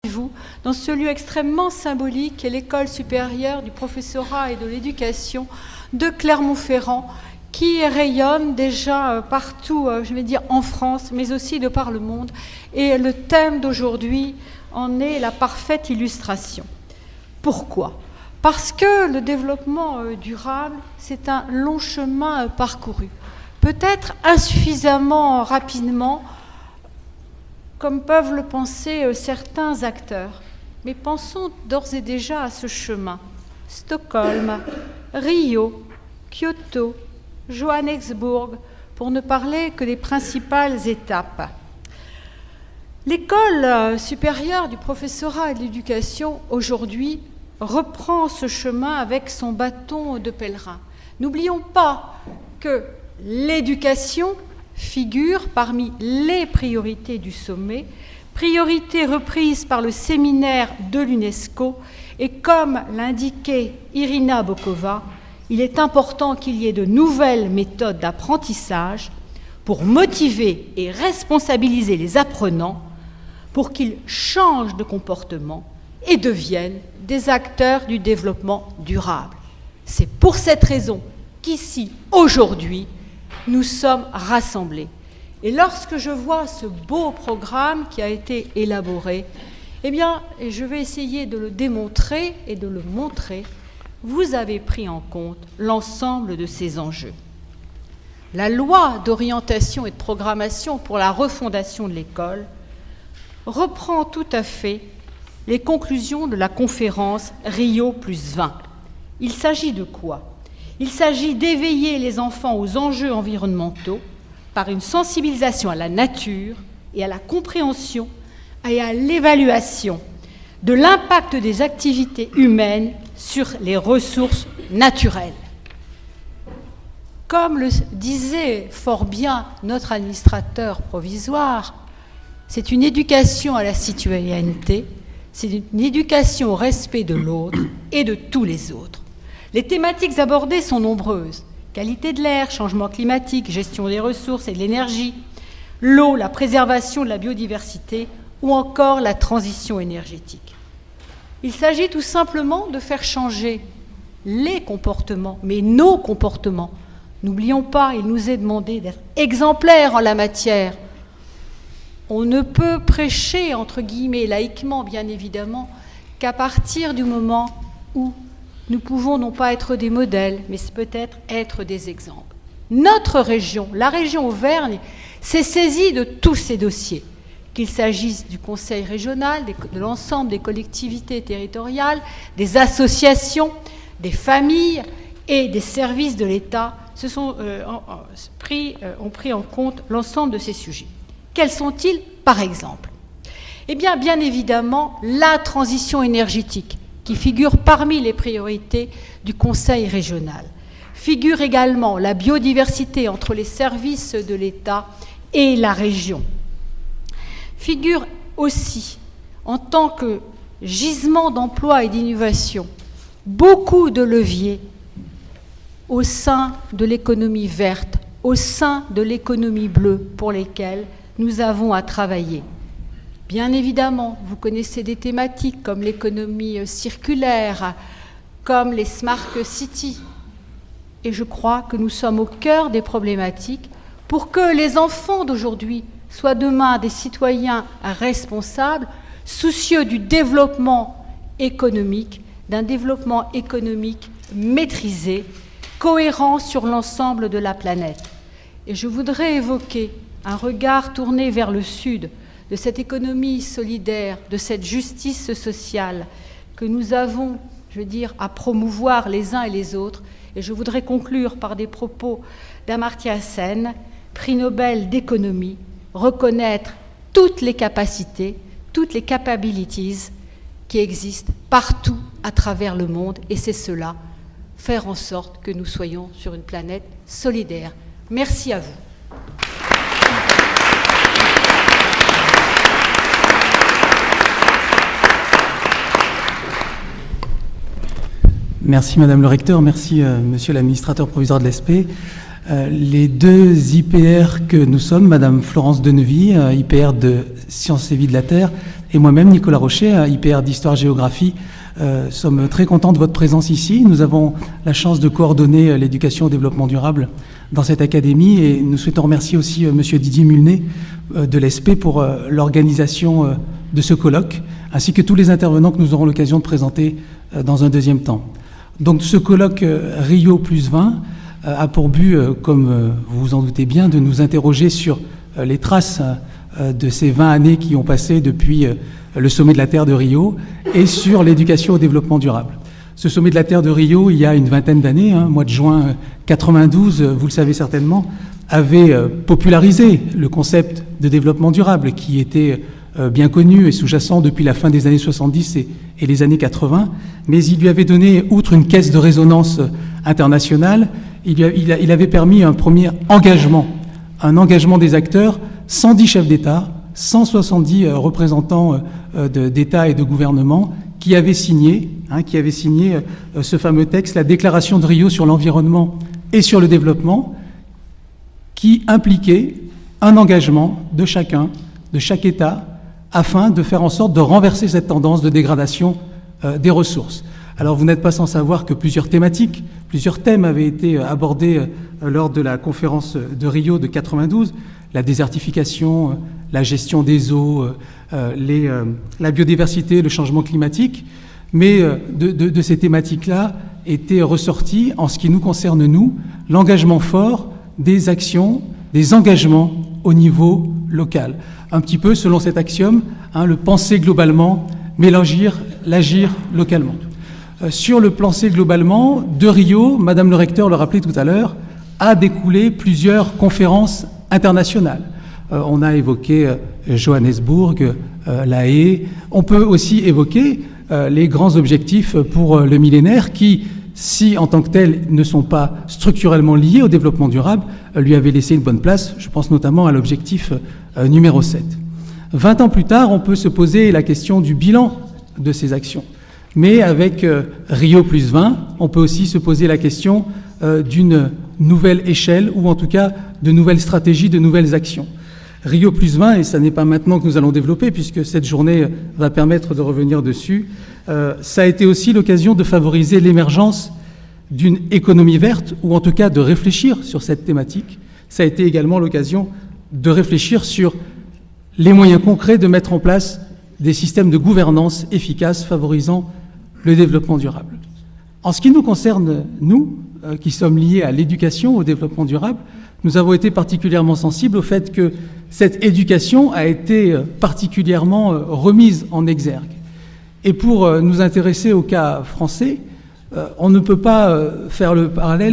vous dans ce lieu extrêmement symbolique qu'est l'École supérieure du professorat et de l'éducation de Clermont-Ferrand, qui rayonne déjà partout, je vais dire en France, mais aussi de par le monde. Et le thème d'aujourd'hui en est la parfaite illustration. Pourquoi ? Parce que le développement durable, c'est un long chemin parcouru. Peut-être insuffisamment rapidement, comme peuvent le penser certains acteurs. Mais pensons d'ores et déjà à ce chemin. Stockholm, Rio, Kyoto, Johannesburg, pour ne parler que des principales étapes. L'École supérieure du professorat et de l'éducation, aujourd'hui, reprend ce chemin avec son bâton de pèlerin. N'oublions pas que l'éducation figure parmi les priorités du sommet, priorité reprise par le séminaire de l'UNESCO, et comme l'indiquait Irina Bokova, il est important qu'il y ait de nouvelles méthodes d'apprentissage pour motiver et responsabiliser les apprenants pour qu'ils changent de comportement et deviennent des acteurs du développement durable. C'est pour cette raison qu'ici, aujourd'hui, nous sommes rassemblés. Et lorsque je vois ce beau programme qui a été élaboré, eh bien, je vais essayer de le démontrer et de le montrer. Vous avez pris en compte l'ensemble de ces enjeux. La loi d'orientation et de programmation pour la refondation de l'école reprend tout à fait les conclusions de la conférence Rio+20. Il s'agit de quoi ? Il s'agit d'éveiller les enfants aux enjeux environnementaux par une sensibilisation à la nature et à la compréhension et à l'évaluation de l'impact des activités humaines sur les ressources naturelles. Comme le disait fort bien notre administrateur provisoire, c'est une éducation à la citoyenneté, c'est une éducation au respect de l'autre et de tous les autres. Les thématiques abordées sont nombreuses. Qualité de l'air, changement climatique, gestion des ressources et de l'énergie, l'eau, la préservation de la biodiversité ou encore la transition énergétique. Il s'agit tout simplement de faire changer les comportements, mais nos comportements. N'oublions pas, il nous est demandé d'être exemplaires en la matière. On ne peut prêcher, entre guillemets, laïquement, bien évidemment, qu'à partir du moment où nous pouvons non pas être des modèles, mais peut-être être des exemples. Notre région, la région Auvergne, s'est saisie de tous ces dossiers, qu'il s'agisse du Conseil régional, de l'ensemble des collectivités territoriales, des associations, des familles et des services de l'État ont pris en compte l'ensemble de ces sujets. Quels sont-ils, par exemple ? Eh bien, bien évidemment, la transition énergétique, qui figure parmi les priorités du Conseil régional. Figure également la biodiversité entre les services de l'État et la région. Figure aussi, en tant que gisement d'emploi et d'innovation, beaucoup de leviers au sein de l'économie verte, au sein de l'économie bleue pour lesquels nous avons à travailler. Bien évidemment, vous connaissez des thématiques comme l'économie circulaire, comme les Smart Cities. Et je crois que nous sommes au cœur des problématiques pour que les enfants d'aujourd'hui soient demain des citoyens responsables, soucieux du développement économique, d'un développement économique maîtrisé, cohérent sur l'ensemble de la planète. Et je voudrais évoquer un regard tourné vers le sud, de cette économie solidaire, de cette justice sociale que nous avons, je veux dire, à promouvoir les uns et les autres. Et je voudrais conclure par des propos d'Amartya Sen, prix Nobel d'économie, reconnaître toutes les capacités, toutes les capabilities qui existent partout à travers le monde. Et c'est cela, faire en sorte que nous soyons sur une planète solidaire. Merci à vous. Merci Madame le Recteur, merci Monsieur l'administrateur provisoire de l'ESPE. Les deux IPR que nous sommes, Madame Florence Denevy, IPR de Sciences et Vie de la Terre, et moi-même, Nicolas Rocher, IPR d'Histoire-Géographie, sommes très contents de votre présence ici. Nous avons la chance de coordonner l'éducation au développement durable dans cette académie, et nous souhaitons remercier aussi Monsieur Didier Mulnet de l'ESP pour l'organisation de ce colloque, ainsi que tous les intervenants que nous aurons l'occasion de présenter dans un deuxième temps. Donc ce colloque Rio plus 20 a pour but, comme vous vous en doutez bien, de nous interroger sur les traces de ces 20 années qui ont passé depuis le sommet de la Terre de Rio et sur l'éducation au développement durable. Ce sommet de la Terre de Rio, il y a une vingtaine d'années, mois de juin 92, vous le savez certainement, avait popularisé le concept de développement durable qui était bien connu et sous-jacent depuis la fin des années 70 et les années 80, mais il lui avait donné, outre une caisse de résonance internationale, il avait permis un premier engagement, un engagement des acteurs, 110 chefs d'État, 170 représentants d'État et de gouvernement qui avaient signé ce fameux texte, la déclaration de Rio sur l'environnement et sur le développement, qui impliquait un engagement de chacun, de chaque État, afin de faire en sorte de renverser cette tendance de dégradation des ressources. Alors vous n'êtes pas sans savoir que plusieurs thèmes avaient été abordés lors de la conférence de Rio de 92, la désertification, la gestion des eaux, la biodiversité, le changement climatique, mais de ces thématiques-là était ressorti, en ce qui nous concerne nous, l'engagement fort des actions, des engagements au niveau local. Un petit peu selon cet axiome, le penser globalement, mais l'agir localement. Sur le penser globalement, de Rio, Madame le recteur le rappelait tout à l'heure, a découlé plusieurs conférences internationales. On a évoqué Johannesburg, La Haye. On peut aussi évoquer les grands objectifs pour le millénaire qui, si en tant que tels ne sont pas structurellement liés au développement durable, lui avaient laissé une bonne place. Je pense notamment à l'objectif numéro 7. 20 ans plus tard, on peut se poser la question du bilan de ces actions. Mais avec Rio plus 20, on peut aussi se poser la question d'une nouvelle échelle, ou en tout cas de nouvelles stratégies, de nouvelles actions. Rio plus 20, et ce n'est pas maintenant que nous allons développer, puisque cette journée va permettre de revenir dessus, ça a été aussi l'occasion de favoriser l'émergence d'une économie verte, ou en tout cas de réfléchir sur cette thématique. Ça a été également l'occasion de réfléchir sur les moyens concrets de mettre en place des systèmes de gouvernance efficaces favorisant le développement durable. En ce qui nous concerne, nous, qui sommes liés à l'éducation, au développement durable, nous avons été particulièrement sensibles au fait que cette éducation a été particulièrement remise en exergue. Et pour nous intéresser au cas français, on ne peut pas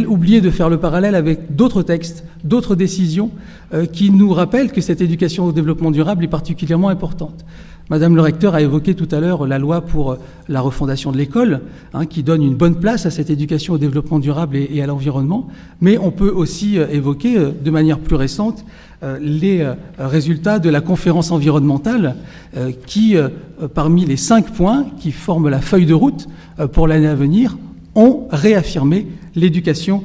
oublier de faire le parallèle avec d'autres textes, d'autres décisions qui nous rappellent que cette éducation au développement durable est particulièrement importante. Madame le recteur a évoqué tout à l'heure la loi pour la refondation de l'école, qui donne une bonne place à cette éducation au développement durable et à l'environnement, mais on peut aussi évoquer de manière plus récente les résultats de la conférence environnementale qui, parmi les 5 points qui forment la feuille de route pour l'année à venir, ont réaffirmé l'éducation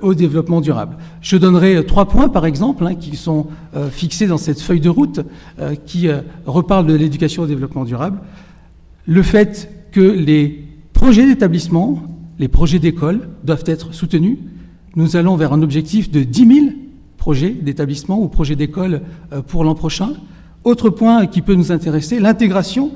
au développement durable. Je donnerai 3 points, par exemple, qui sont fixés dans cette feuille de route qui reparle de l'éducation au développement durable. Le fait que les projets d'établissement, les projets d'école doivent être soutenus. Nous allons vers un objectif de 10 000 projets d'établissement ou projets d'école pour l'an prochain. Autre point qui peut nous intéresser, l'intégration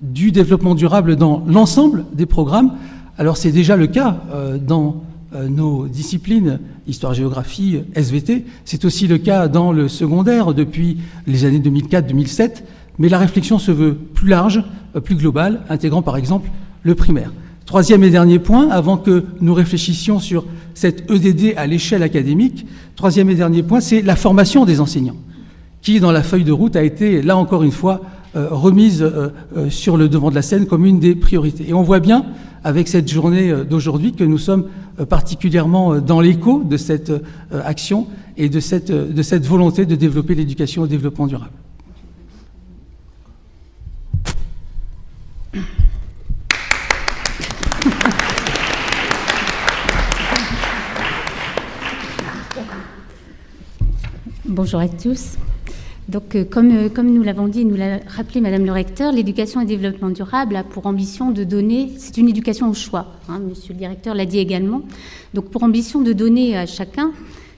du développement durable dans l'ensemble des programmes. Alors c'est déjà le cas dans nos disciplines, histoire-géographie, SVT, c'est aussi le cas dans le secondaire depuis les années 2004-2007, mais la réflexion se veut plus large, plus globale, intégrant par exemple le primaire. 3e et dernier point, avant que nous réfléchissions sur cette EDD à l'échelle académique, 3e et dernier point, c'est la formation des enseignants, qui dans la feuille de route a été, là encore une fois, remise sur le devant de la scène comme une des priorités. Et on voit bien, avec cette journée d'aujourd'hui, que nous sommes particulièrement dans l'écho de cette action et de cette volonté de développer l'éducation au développement durable. Bonjour à tous. Donc, comme nous l'avons dit et nous l'a rappelé Madame le recteur, l'éducation et le développement durable a pour ambition de donner, c'est une éducation au choix, Monsieur le directeur l'a dit également, donc pour ambition de donner à chacun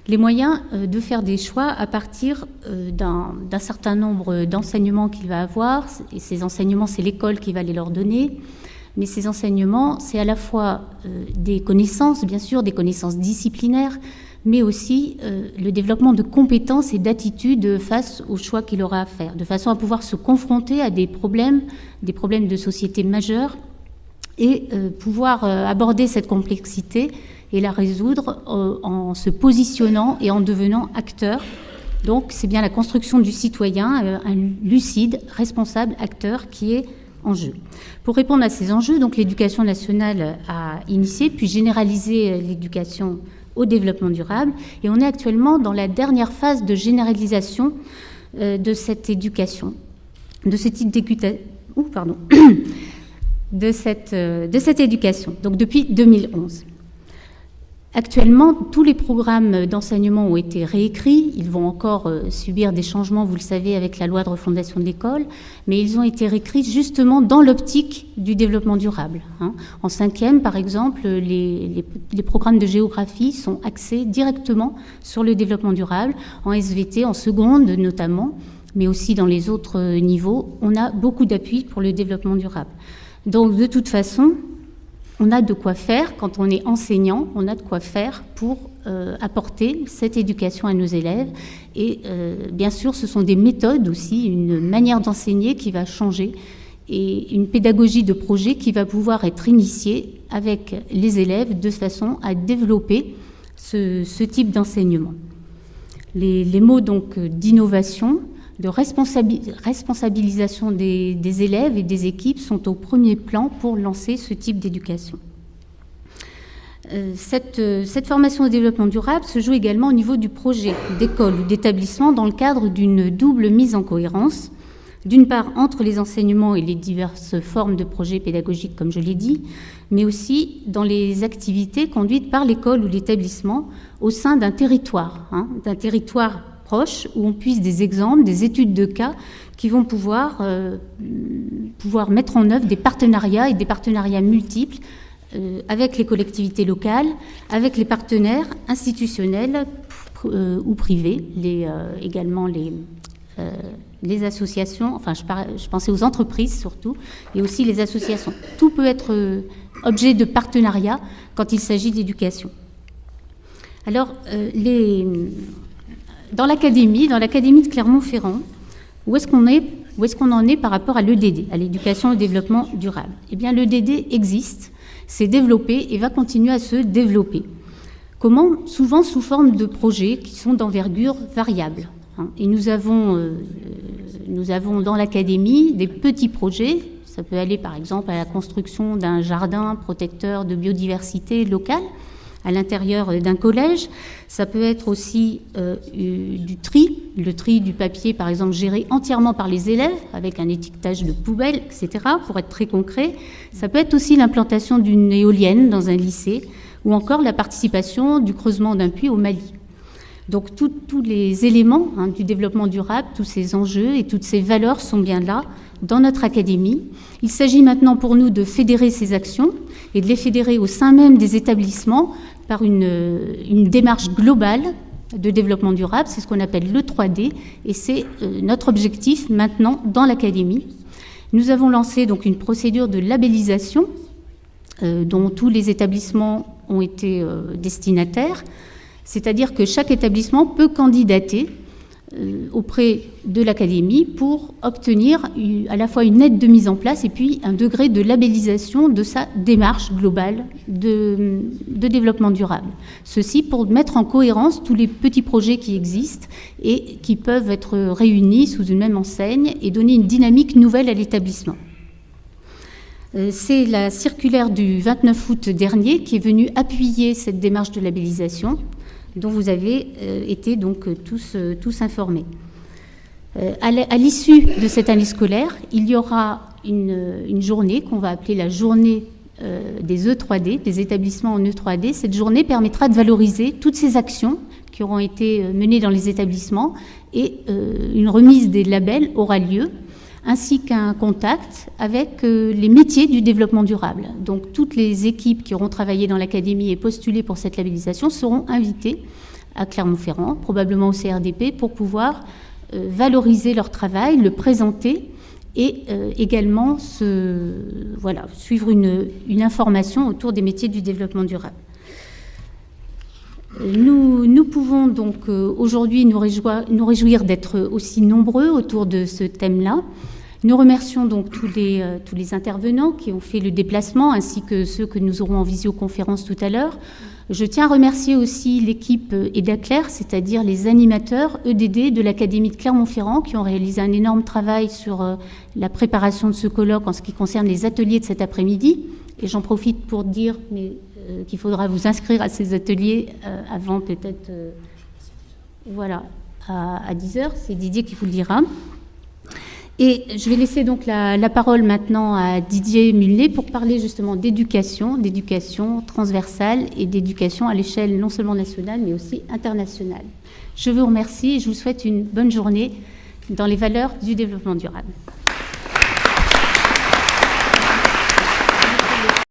les moyens de faire des choix à partir d'un certain nombre d'enseignements qu'il va avoir, et ces enseignements, c'est l'école qui va les leur donner, mais ces enseignements, c'est à la fois des connaissances, bien sûr, des connaissances disciplinaires, mais aussi le développement de compétences et d'attitudes face aux choix qu'il aura à faire, de façon à pouvoir se confronter à des problèmes de société majeurs, et pouvoir aborder cette complexité et la résoudre en se positionnant et en devenant acteur. Donc c'est bien la construction du citoyen, un lucide, responsable, acteur qui est en jeu. Pour répondre à ces enjeux, donc l'éducation nationale a initié puis généralisé l'éducation au développement durable, et on est actuellement dans la dernière phase de généralisation de cette éducation, de cette éducation, donc depuis 2011. Actuellement, tous les programmes d'enseignement ont été réécrits. Ils vont encore subir des changements, vous le savez, avec la loi de refondation de l'école, mais ils ont été réécrits justement dans l'optique du développement durable. En 5e, par exemple, les programmes de géographie sont axés directement sur le développement durable. En SVT, en seconde notamment, mais aussi dans les autres niveaux, on a beaucoup d'appui pour le développement durable. Donc, de toute façon, on a de quoi faire, quand on est enseignant, on a de quoi faire pour apporter cette éducation à nos élèves. Et bien sûr, ce sont des méthodes aussi, une manière d'enseigner qui va changer et une pédagogie de projet qui va pouvoir être initiée avec les élèves de façon à développer ce type d'enseignement. Les mots donc d'innovation, de responsabilisation des élèves et des équipes sont au premier plan pour lancer ce type d'éducation. Cette formation au développement durable se joue également au niveau du projet d'école ou d'établissement dans le cadre d'une double mise en cohérence, d'une part entre les enseignements et les diverses formes de projets pédagogiques, comme je l'ai dit, mais aussi dans les activités conduites par l'école ou l'établissement au sein d'un territoire proche, où on puise des exemples, des études de cas qui vont pouvoir mettre en œuvre des partenariats et des partenariats multiples avec les collectivités locales, avec les partenaires institutionnels ou privés, également les associations, enfin je pensais aux entreprises surtout, et aussi les associations. Tout peut être objet de partenariat quand il s'agit d'éducation. Alors, dans l'académie de Clermont-Ferrand, où est-ce qu'on en est par rapport à l'EDD, à l'éducation au développement durable? Eh bien, l'EDD existe, s'est développé et va continuer à se développer. Comment? Souvent sous forme de projets qui sont d'envergure variable. Et nous avons dans l'académie des petits projets. Ça peut aller par exemple à la construction d'un jardin protecteur de biodiversité locale à l'intérieur d'un collège. Ça peut être aussi du tri, le tri du papier par exemple géré entièrement par les élèves avec un étiquetage de poubelle, etc. pour être très concret. Ça peut être aussi l'implantation d'une éolienne dans un lycée ou encore la participation du creusement d'un puits au Mali. Donc tous les éléments du développement durable, tous ces enjeux et toutes ces valeurs sont bien là dans notre académie. Il s'agit maintenant pour nous de fédérer ces actions et de les fédérer au sein même des établissements par une démarche globale de développement durable. C'est ce qu'on appelle le 3D et c'est notre objectif maintenant dans l'académie. Nous avons lancé donc une procédure de labellisation dont tous les établissements ont été destinataires. C'est-à-dire que chaque établissement peut candidater auprès de l'académie pour obtenir à la fois une aide de mise en place et puis un degré de labellisation de sa démarche globale de développement durable. Ceci pour mettre en cohérence tous les petits projets qui existent et qui peuvent être réunis sous une même enseigne et donner une dynamique nouvelle à l'établissement. C'est la circulaire du 29 août dernier qui est venue appuyer cette démarche de labellisation dont vous avez été donc tous informés. À l'issue de cette année scolaire, il y aura une journée qu'on va appeler la journée des E3D, des établissements en E3D. Cette journée permettra de valoriser toutes ces actions qui auront été menées dans les établissements et une remise des labels aura lieu, ainsi qu'un contact avec les métiers du développement durable. Donc toutes les équipes qui auront travaillé dans l'académie et postulé pour cette labellisation seront invitées à Clermont-Ferrand, probablement au CRDP, pour pouvoir valoriser leur travail, le présenter et également suivre une information autour des métiers du développement durable. Nous pouvons donc aujourd'hui nous réjouir d'être aussi nombreux autour de ce thème-là. Nous remercions donc tous les intervenants qui ont fait le déplacement, ainsi que ceux que nous aurons en visioconférence tout à l'heure. Je tiens à remercier aussi l'équipe EDACLER, c'est-à-dire les animateurs EDD de l'Académie de Clermont-Ferrand, qui ont réalisé un énorme travail sur la préparation de ce colloque en ce qui concerne les ateliers de cet après-midi. Et j'en profite pour dire qu'il faudra vous inscrire à ces ateliers avant peut-être à 10h. C'est Didier qui vous le dira. Et je vais laisser donc la parole maintenant à Didier Mulnet pour parler justement d'éducation transversale et d'éducation à l'échelle non seulement nationale mais aussi internationale. Je vous remercie et je vous souhaite une bonne journée dans les valeurs du développement durable.